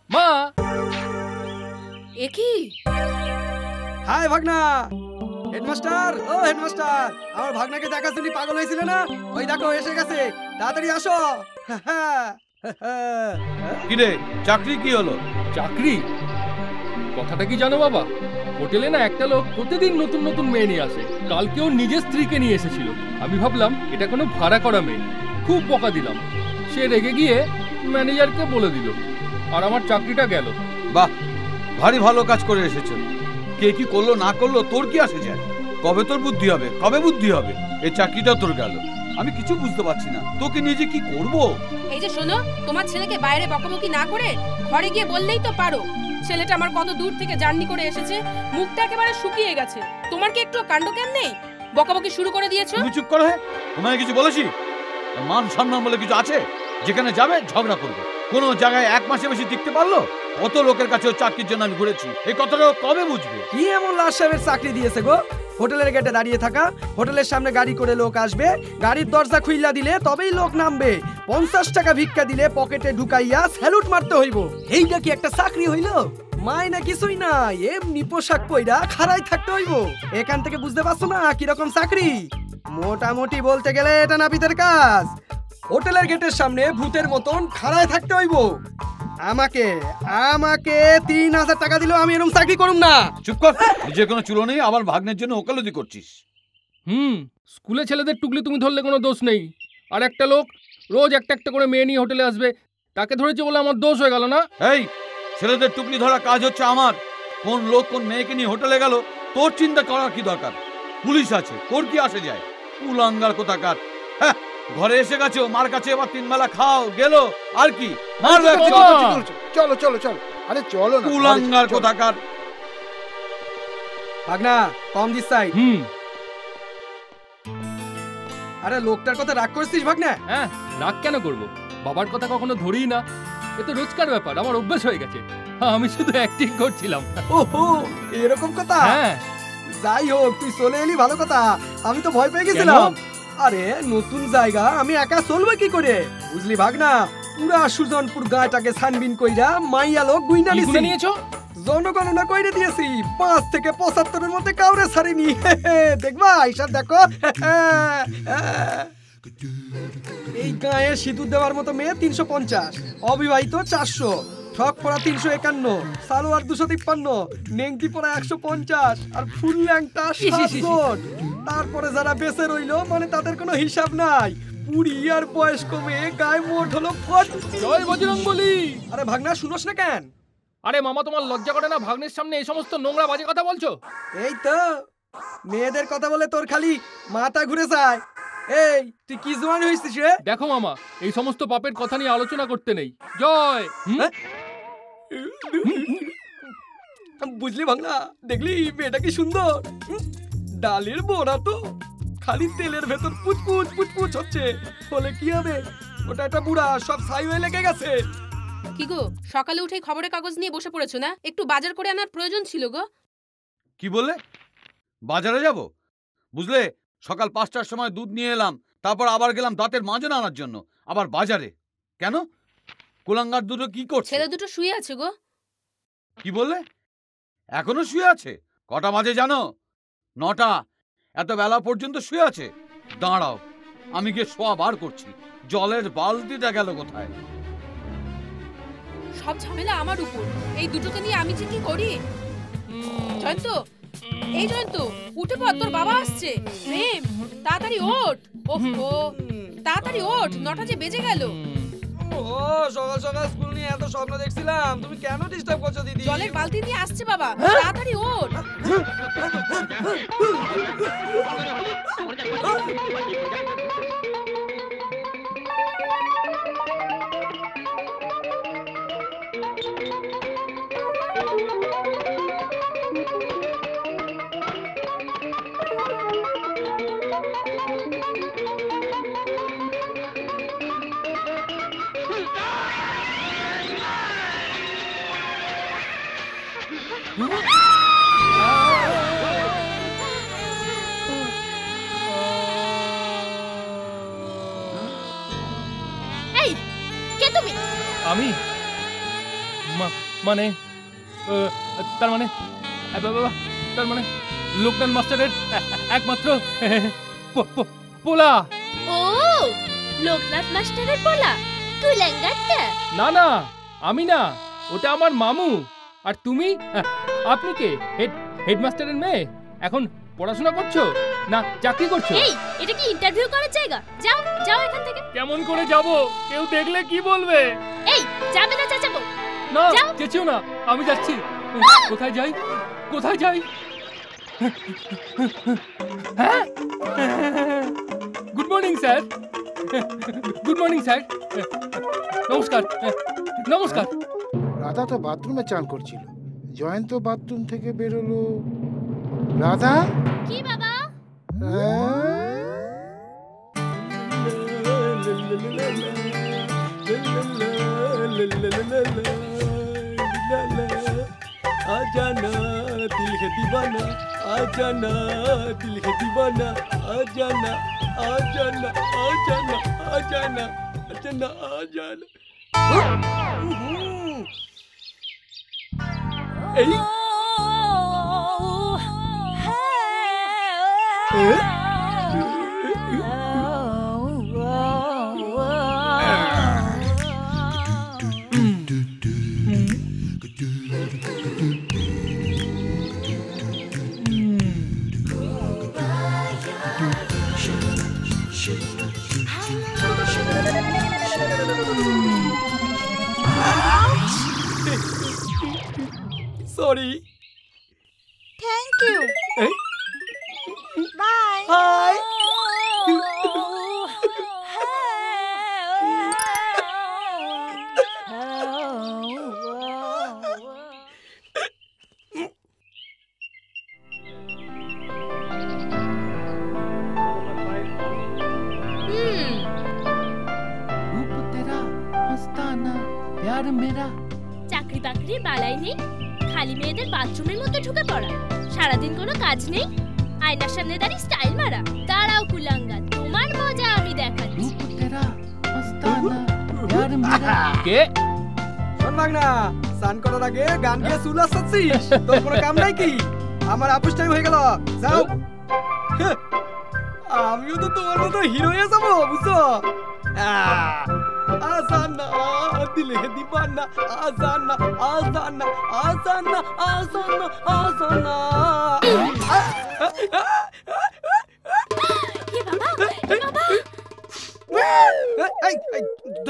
মা এ কি? হাই ভাগনা। হেডমাস্টার, ও হেডমাস্টার, আমার ভাগনাকে দেখা শুনি পাগল হয়েছিল না? ওই দেখো এসে গেছে, তাড়াতাড়ি আসো। কি রে, চাকরি কি হলো? চাকরি কথাটা কি জানো বাবা? হোটেলে না একটা লোক প্রতিদিন নতুন নতুন মেয়ে নিয়ে আসে। কালকেও নিজের স্ত্রীকে নিয়ে এসেছিল। আমি ভাবলাম এটা কোনো ভাড়া করা মেয়ে, খুব বকা দিলাম। সে রেগে গিয়ে ম্যানেজারকে বলে দিল, আর আমার চাকরিটা গেল। বাহ, ভারী ভালো কাজ করে এসেছো। কে কি করলো না করলো তোর কি আসে যায়? কবে তোর বুদ্ধি হবে, কবে বুদ্ধি হবে? এই চাকরিটা তোর গেল, আমি কিছু বুঝতে পারছি না তোকে নিজে কি করব। এই যে শোনো, তোমার ছেলেকে বাইরে বকাবকি না করে ঘরে গিয়ে বললেই তো পারো। ছেলেটা আমার কত দূর থেকে জার্নি করে এসেছে, মুখটা একেবারে শুকিয়ে গেছে। তোমার কি একটু কাণ্ডজ্ঞান নেই? বকাবকি শুরু করে দিয়েছো। তুমি চুপ করো। তোমায় কিছু বলেছি? মান সম্মান বলে কিছু আছে? যেখানে যাবে ঝগড়া করবে। কোনো জায়গায় এক মাসে বেশি টিকতে পারলো? কত লোকের কাছে চাকরির জন্য আমি ঘুরেছি, এই কথাটা কবে বুঝবে? কি এমন লাশ সাহেবের চাকরি দিয়েছে গো? হোটেলের গেটে দাঁড়িয়ে থাকা, হোটেলের সামনে গাড়ি করে লোক আসবে, গাড়ির দরজা খুইলা দিলে তবেই লোক নামবে, 50 টাকা ভিক্ষা দিলে পকেটে ঢুকাইয়া স্যালুট মারতে হইব। এইটা কি একটা চাকরি হইল? মাইনা কিছুই না, এমনি পোশাক পইরা খাড়াই থাকতে হইব। এখান থেকে বুঝতে পারছো না কিরকম চাকরি? মোটামুটি বলতে গেলে এটা নাপিতের কাজ। হোটেলের গেটের সামনে ভূতের মতন খাড়ায় থাকতে হইব। আমাকে 3000 টাকা দিলেও আমি এরকম চাকরি করুম না। চুপ কর, নিজে কোনো চুলো নেই, আবার ভাগ্নের জন্য ওকালতি করছিস। স্কুলে ছেলেদের টুকলি তুমি ধরলে কোনো দোষ নেই। আর একটা লোক রোজ একটা একটা করে মেয়ে নিয়ে হোটেলে আসবে, তাকে ধরেছে বলে আমার দোষ হয়ে গেল না? এই ছেলেদের টুকলি ধরা কাজ হচ্ছে আমার। কোন লোক কোন মেয়েকে নিয়ে হোটেলে গেল তোর চিন্তা করার কি দরকার? পুলিশ আছে, তোর কি আসে যায়? কুলাঙ্গার কোথাকার। হ্যাঁ, ঘরে এসে গেছো, মার কাছে এবার 3 বেলা খাও, গেল আর কি? চলো চলো চলো, আরে চলো না। কুলাঙ্গার কোথাকার। ভাগনা কম দিস চাই। আরে লোকটার কথা রাগ করছিস ভাগনা? হ্যাঁ, রাগ কেন করব? বাবার কথা কখনো ধরিই না। এ তো রোজকার ব্যাপার, আমার অভ্যাস হয়ে গেছে। আমি শুধু অ্যাক্টিং করছিলাম। ওহো, এরকম কথা? হ্যাঁ। যাই হোক, তুই চলে এলি ভালো কথা। আমি তো ভয় পেয়ে গেছিলাম। আরে নতুন জায়গা, আমি একা চলবো কি করে? বুঝলি ভাগনা, পুরা সুজনপুর গাঁটাকে ছানবিন কইরা মাইয়া লোক গুইনা নিয়েছো। জনগণনা কইরে দিয়েছি, 5 থেকে 75-এর মধ্যে কাউরে ছাড়িনি। দেখবা হিসাব দেখো। এই গায়ে সিঁদুর দেওয়ার মতো মেয়ে 350, অবিবাহিত 400, ফ্রক পরা 351, সালোয়ার 253, নেংটি পরা 150 আর ফুল ল্যাংটা 700। তারপরে যারা বেঁচে রইলো মানে তাদের কোনো হিসাব নাই। বুড়ি আর বয়স্ক মেয়ে গায়ে মোট হলো 40। জয় বজরংবলী। আরে ভাগনা শুনোস না কেন? আরে মামা, তোমার লজ্জা করে না ভাগ্নের সামনে এই সমস্ত নোংরা বাজে কথা বলছো? এই তো মেয়েদের কথা বলে তোর খালি মাথা ঘুরে যায়। এই তুই কি জোয়ান হইছিস রে? দেখো মামা, এই সমস্ত পাপের কথা নিয়ে আলোচনা করতে নেই। জয়। বুঝলি ভাগনা, দেখলি মেয়েটা কি সুন্দর? ডালের বড়া তো খালি তেলের ভেতর পুচপুচ পুচপুচ হচ্ছে। বলে কি হবে, ওটা একটা বুড়া, সব ছাই হয়ে লেগে গেছে। কি গো, সকালে উঠে খবরের কাগজ নিয়ে বসে পড়েছো না? একটু বাজার করে আনার প্রয়োজন ছিল গো। কি বললে? বাজারে যাব? বুঝলে, সকাল 5টার সময় দুধ নিয়ে এলাম, তারপর আবার গেলাম দাঁতের মাজনা আনার জন্য, আবার বাজারে। কেন? কুলাঙ্গার দুটো কি করছে? ছেলে দুটো শুয়ে আছে গো। কি বললে? এখনো শুয়ে আছে? কটা বাজে জানো? 9টা। এত বেলা পর্যন্ত শুয়ে আছে? দাঁড়াও, আমি গিয়ে শোয়া বার করছি। জলের বালতিটা গেল কোথায়? সব ঝামেলা আমার উপর। এই দুটোকে নিয়ে আমি যে কি করি। জয়ন্ত, এই জয়ন্ত, উঠে পড়, তোর বাবা আসছে। প্রেম, তাড়াতাড়ি ওঠ। ওহো, তাড়াতাড়ি ওঠ, 9টা যে বেজে গেল। ও সকাল সকাল স্কুল নিয়ে এত স্বপ্ন দেখছিলাম, তুমি কেন ডিস্টার্ব করছো দিদি? জলের বালতি নিয়ে আসছে বাবা, তাড়াতাড়ি ওঠ। কে তুমি? আমি মানে তার মানে তার মানে লোকনাথ মাস্টারের একমাত্র পোলা। ও, লোকনাথ মাস্টারের পোলা, কুলাঙ্গারটা। না না, আমি না, ওটা আমার মামু। আর তুমি, আপনি কে? হেডমাস্টারের মেয়ে? এখন পড়াশোনা করছো না চাকরি করছো? এই, এটা কি ইন্টারভিউ করার জায়গা? যাও যাও এখান থেকে। কেমন করে যাব? কেউ দেখলে কি বলবে? এই, যাবে না চেঁচাবো। না, যাও। চেঁচিও না, আমি যাচ্ছি। কোথায় যাই? কোথায় যাই? হ্যাঁ, good morning sir. Good morning sir. নমস্কার নমস্কার। রাধা তো বাথরুমে চান করছিল, জয়ন্ত বাথরুম থেকে বেরোলো। রাধা, কি বাবা? आजाना दिल है दीवाना, आजाना दिल है दीवाना, आजाना आजाना आजाना आजाना आजाना आजाना। Sorry. Thank you. Eh? Bye. Hi. प्यार मेरा। চাকরি বাকরির বালাই নেই, খালি মেয়েদের বাথরুমের মধ্যে ঢুকে পড়া, সারাদিন কোনো কাজ নেই, আয়নার সামনে দাঁড়িয়ে স্টাইল মারা। দাঁড়াও কুলাঙ্গা, তোমার মজা আমি দেখাচ্ছি। কে? শোন মাগনা, স্নান করার আগে গান গিয়ে চুল আসাচ্ছিস? তোর কোনো কাম নাই কি? আমার আপুস টাইম হয়ে গেল, যাও। আমিও তো তোমার মতো হিরো হয়ে যাবো, বুঝছো? आजाना दिल है दीवाना, आजाना आजाना आजाना आजाना आजाना। ये बाबा, ये बाबा।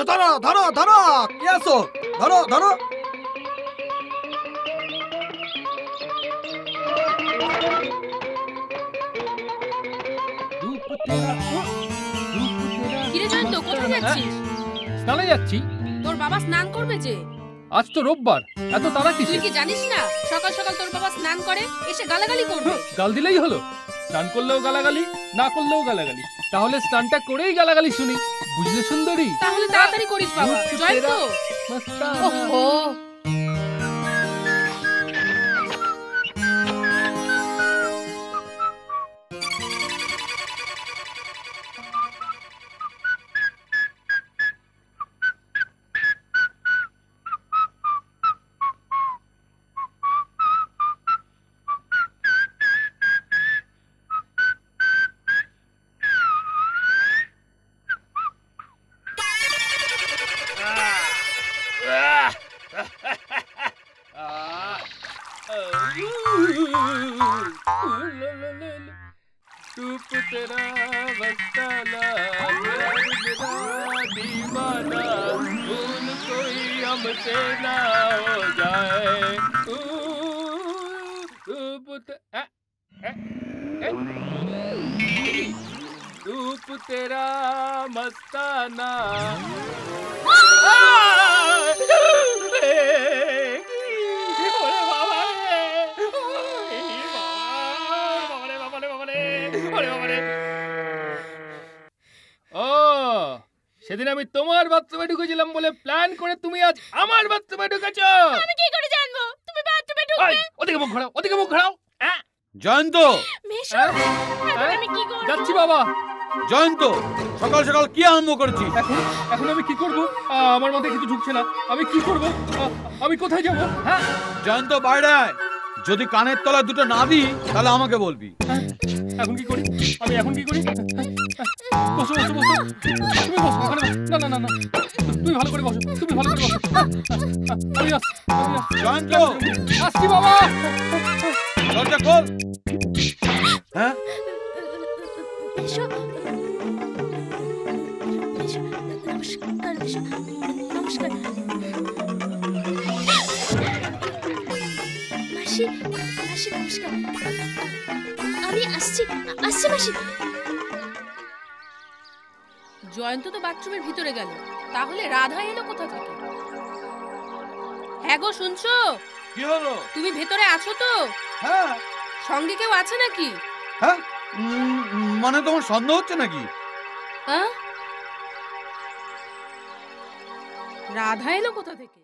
ধরো ধরো ধরো, কে আছো? ধরো ধরো। কিরে জয়ন্ত, কোথায় যাচ্ছিস? স্নানে যাচ্ছি। তোর বাবা স্নান করবে যে। আজ তো রোববার, এত তাড়া তুই কিসে? কি জানিস না সকাল সকাল তোর বাবা স্নান করে এসে গালাগালি করবে? গাল দিলেই হলো? স্নান করলেও গালাগালি, না করলেও গালাগালি। তাহলে স্নানটা করেই গালাগালি শুনি, বুঝলে সুন্দরী? তাহলে তাড়াতাড়ি করিস বাবা। জয়ন্ত, মস্তানা। ওহো, रूप तेरा मस्ताना, प्यार मेरा दीवाना, भूल कोई हमसे ना हो जाए। रूप तेरा मस्ताना। সেদিন আমি তোমার বাথরুমে ঢুকেছিলাম বলে প্ল্যান করে তুমি আজ আমার বাথরুমে ঢুকেছো। আমি কি করে জানবো তুমি বাথরুমে ঢুকবে? ওদিকে মুখ ঘোরাও, ওদিকে মুখ ঘোরাও। জয়ন্ত, মেশো, এখন আমি কি করব? যাচ্ছি বাবা। জয়ন্ত, সকাল সকাল কি আরম্ভ করেছিস? এখন এখন আমি কি করব? আমার মাথায় কিছু ঢুকছে না। আমি কি করব? আমি কোথায় যাব? হ্যাঁ জয়ন্ত, বাইরে আয়। যদি কানের তলায় দুটো না দিই তাহলে আমাকে বলবি। এখন কি করি? আমি এখন কি করি? বসো বসো বসো, তুমি বসো ওখানে বসো। না না না না, তুমি ভালো করে বসো, তুমি ভালো করে বসো। আমি আসছি। জয়ন্ত, আসছি বাবা। দরজা খোল। হ্যাঁ, এসো এসো, নমস্কার, এসো, নমস্কার। মাসি, মাসি নমস্কার। আমি আসছি আসছি মাসি। জয়ন্ত তো বাথরুমের ভিতরে গেল, তাহলে রাধা এলো কোথা থেকে? হ্যাঁ গো, শুনছো? কি হলো? তুমি ভেতরে আছো তো? হ্যাঁ সঙ্গে কেউ আছে নাকি? হ্যাঁ, মানে তোমার সন্দেহ হচ্ছে নাকি? হ্যাঁ, রাধা এলো কোথা থেকে?